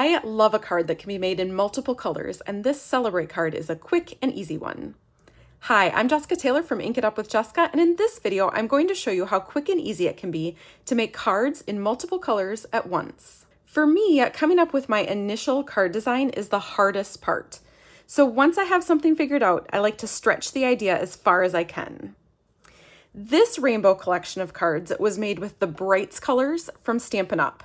I love a card that can be made in multiple colors, and this Celebrate card is a quick and easy one. Hi, I'm Jessica Taylor from Ink It Up with Jessica, and in this video, I'm going to show you how quick and easy it can be to make cards in multiple colors at once. For me, coming up with my initial card design is the hardest part. So once I have something figured out, I like to stretch the idea as far as I can. This rainbow collection of cards was made with the Brights colors from Stampin' Up!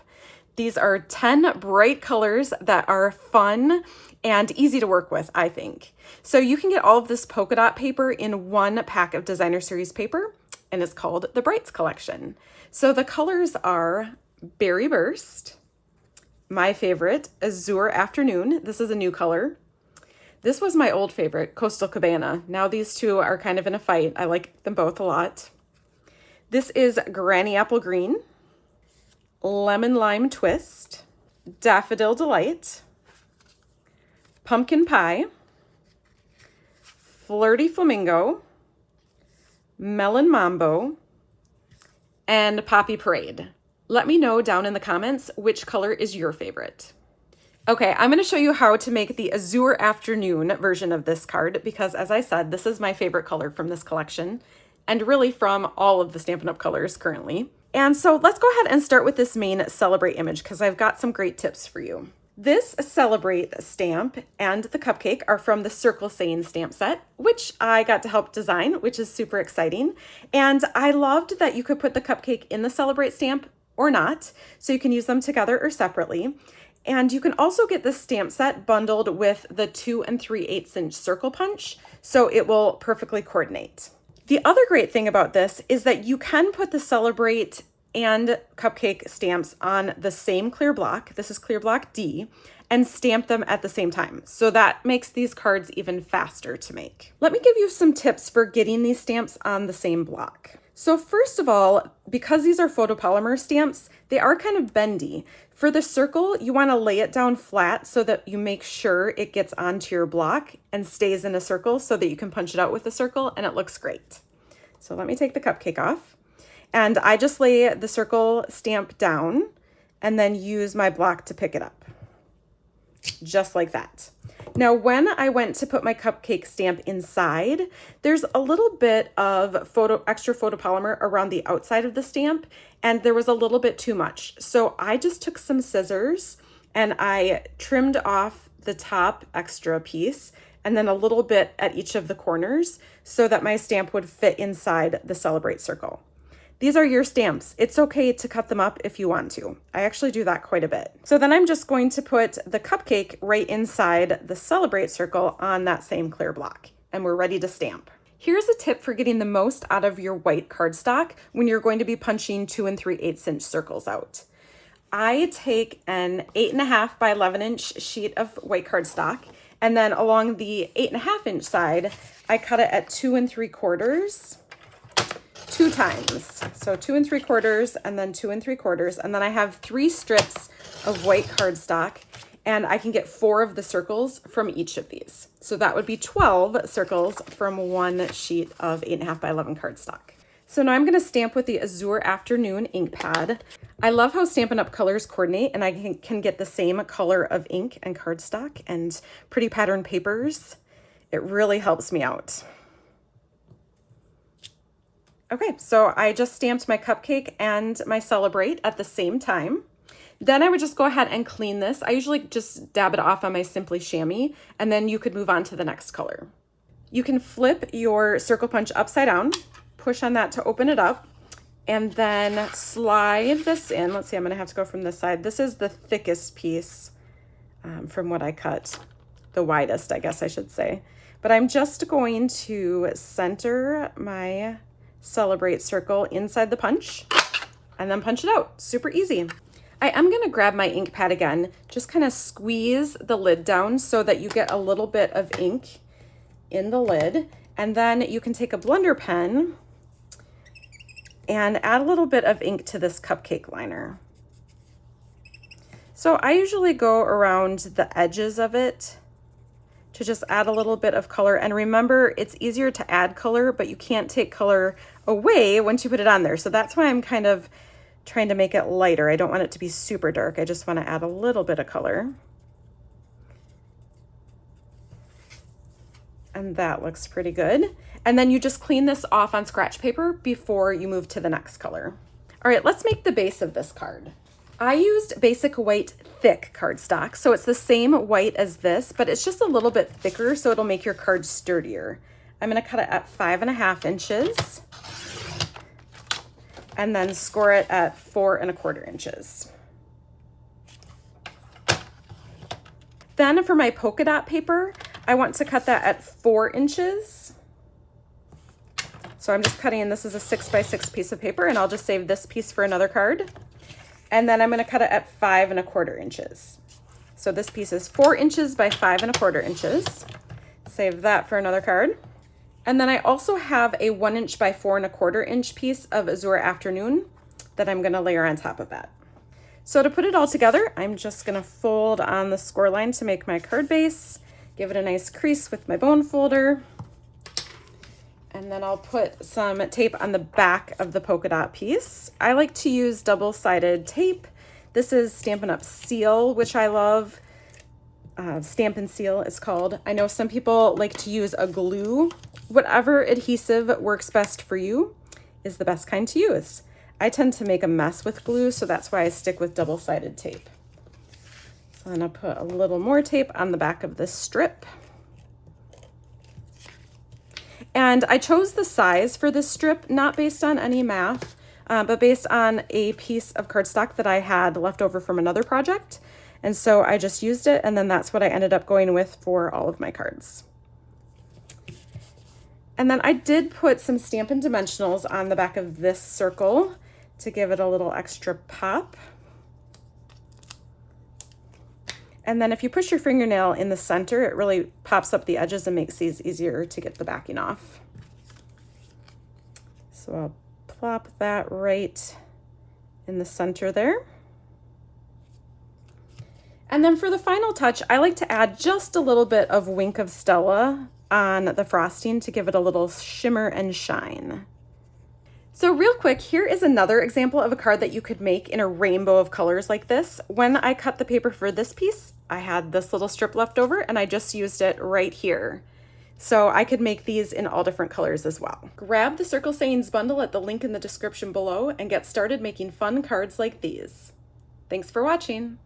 These are 10 bright colors that are fun and easy to work with, I think. So you can get all of this polka dot paper in one pack of Designer Series paper, and it's called the Brights collection. So the colors are Berry Burst, my favorite, Azure Afternoon. This is a new color. This was my old favorite, Coastal Cabana. Now these two are kind of in a fight. I like them both a lot. This is Granny Apple Green, Lemon Lime Twist, Daffodil Delight, Pumpkin Pie, Flirty Flamingo, Melon Mambo, and Poppy Parade. Let me know down in the comments which color is your favorite. Okay, I'm going to show you how to make the Azure Afternoon version of this card because, as I said, this is my favorite color from this collection and really from all of the Stampin' Up! Colors currently. And so let's go ahead and start with this main Celebrate image because I've got some great tips for you. This Celebrate stamp and the cupcake are from the Circle Saying stamp set, which I got to help design, which is super exciting. And I loved that you could put the cupcake in the Celebrate stamp or not, so you can use them together or separately. And you can also get this stamp set bundled with the 2 3/8 inch circle punch, so it will perfectly coordinate. The other great thing about this is that you can put the Celebrate and cupcake stamps on the same clear block, this is clear block D, and stamp them at the same time. So that makes these cards even faster to make. Let me give you some tips for getting these stamps on the same block. So first of all, because these are photopolymer stamps, they are kind of bendy. For the circle, you want to lay it down flat so that you make sure it gets onto your block and stays in a circle so that you can punch it out with a circle and it looks great. So let me take the cupcake off. And I just lay the circle stamp down and then use my block to pick it up. Just like that. Now, when I went to put my cupcake stamp inside, there's a little bit of extra photopolymer around the outside of the stamp, and there was a little bit too much. So I just took some scissors and I trimmed off the top extra piece and then a little bit at each of the corners so that my stamp would fit inside the Celebrate circle. These are your stamps. It's okay to cut them up if you want to. I actually do that quite a bit. So then I'm just going to put the cupcake right inside the Celebrate circle on that same clear block, and we're ready to stamp. Here's a tip for getting the most out of your white cardstock when you're going to be punching 2 3/8 inch circles out. I take an 8.5 by 11 inch sheet of white cardstock, and then along the 8.5 inch side, I cut it at 2 3/4 2 times. So 2 3/4 and then 2 3/4. And then I have 3 strips of white cardstock and I can get 4 of the circles from each of these. So that would be 12 circles from one sheet of 8.5 by 11 cardstock. So now I'm going to stamp with the Azure Afternoon ink pad. I love how Stampin' Up! Colors coordinate and I can get the same color of ink and cardstock and pretty pattern papers. It really helps me out. Okay, so I just stamped my cupcake and my Celebrate at the same time. Then I would just go ahead and clean this. I usually just dab it off on my Simply Chamois, and then you could move on to the next color. You can flip your circle punch upside down, push on that to open it up, and then slide this in. Let's see, I'm gonna have to go from this side. This is the thickest piece from what I cut, the widest, I guess I should say. But I'm just going to center my Celebrate circle inside the punch and then punch it out. Super easy. I am going to grab my ink pad again, just kind of squeeze the lid down so that you get a little bit of ink in the lid, and then you can take a blender pen and add a little bit of ink to this cupcake liner. So I usually go around the edges of it to just add a little bit of color. And remember, it's easier to add color, but you can't take color away once you put it on there. So that's why I'm kind of trying to make it lighter. I don't want it to be super dark. I just want to add a little bit of color. And that looks pretty good. And then you just clean this off on scratch paper before you move to the next color. All right, let's make the base of this card. I used Basic White Thick cardstock, so it's the same white as this, but it's just a little bit thicker, so it'll make your card sturdier. I'm gonna cut it at 5.5 inches and then score it at 4.25 inches. Then for my polka dot paper, I want to cut that at 4 inches. So I'm just cutting, this is a 6x6 piece of paper, and I'll just save this piece for another card. And then I'm gonna cut it at 5.25 inches. So this piece is 4 inches by 5.25 inches. Save that for another card. And then I also have a 1 inch by 4.25 inch piece of Azure Afternoon that I'm gonna layer on top of that. So to put it all together, I'm just gonna fold on the score line to make my card base, give it a nice crease with my bone folder, and then I'll put some tape on the back of the polka dot piece. I like to use double-sided tape. This is Stampin' Up! Seal, which I love. Stampin' Seal is called. I know some people like to use a glue. Whatever adhesive works best for you is the best kind to use. I tend to make a mess with glue, so that's why I stick with double-sided tape. So then I'll put a little more tape on the back of this strip. And I chose the size for this strip, not based on any math, but based on a piece of cardstock that I had left over from another project. And so I just used it, and then that's what I ended up going with for all of my cards. And then I did put some Stampin' Dimensionals on the back of this circle to give it a little extra pop. And then if you push your fingernail in the center, it really pops up the edges and makes these easier to get the backing off. So I'll plop that right in the center there. And then for the final touch, I like to add just a little bit of Wink of Stella on the frosting to give it a little shimmer and shine. So real quick, here is another example of a card that you could make in a rainbow of colors like this. When I cut the paper for this piece, I had this little strip left over and I just used it right here. So I could make these in all different colors as well. Grab the Circle Sayings bundle at the link in the description below and get started making fun cards like these. Thanks for watching.